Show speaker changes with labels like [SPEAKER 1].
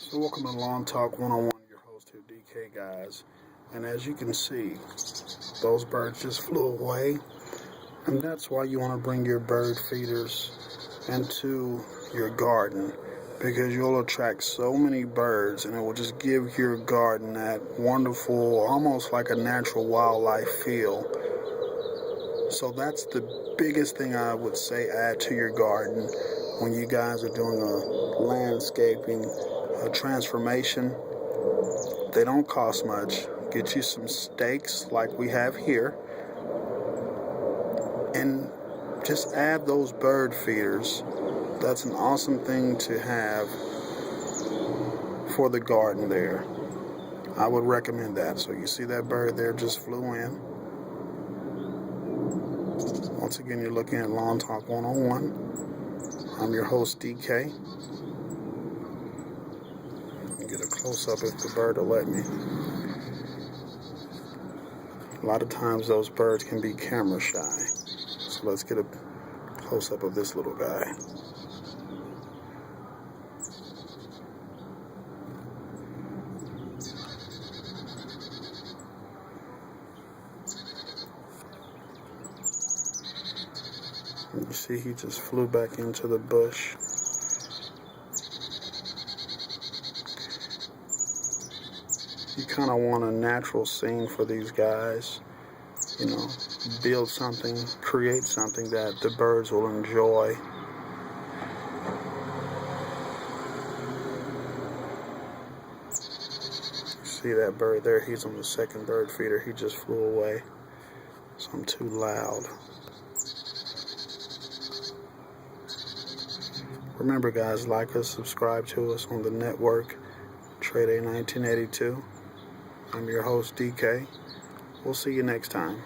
[SPEAKER 1] So welcome to Lawn Talk 101, your host here, DK, guys. And as you can see, those birds just flew away. And that's why you want to bring your bird feeders into your garden, because you'll attract so many birds and it will just give your garden that wonderful, almost like a natural wildlife feel. So that's the biggest thing I would say add to your garden when you guys are doing a landscaping, a transformation. They don't cost much. Get you some stakes like we have here, and just add those bird feeders. That's an awesome thing to have for the garden there. I would recommend that. So you see that bird there just flew in. Once again, you're looking at Lawn Talk 101. I'm your host, DK. Get a close-up if the bird will let me. A lot of times those birds can be camera shy. So let's get a close-up of this little guy. You see he just flew back into the bush. You kind of want a natural scene for these guys, build something, create something that the birds will enjoy. See that bird there? He's on the second bird feeder. He just flew away, so I'm too loud. Remember, guys, like us, subscribe to us on the network, Trade A 1982. I'm your host, DK. We'll see you next time.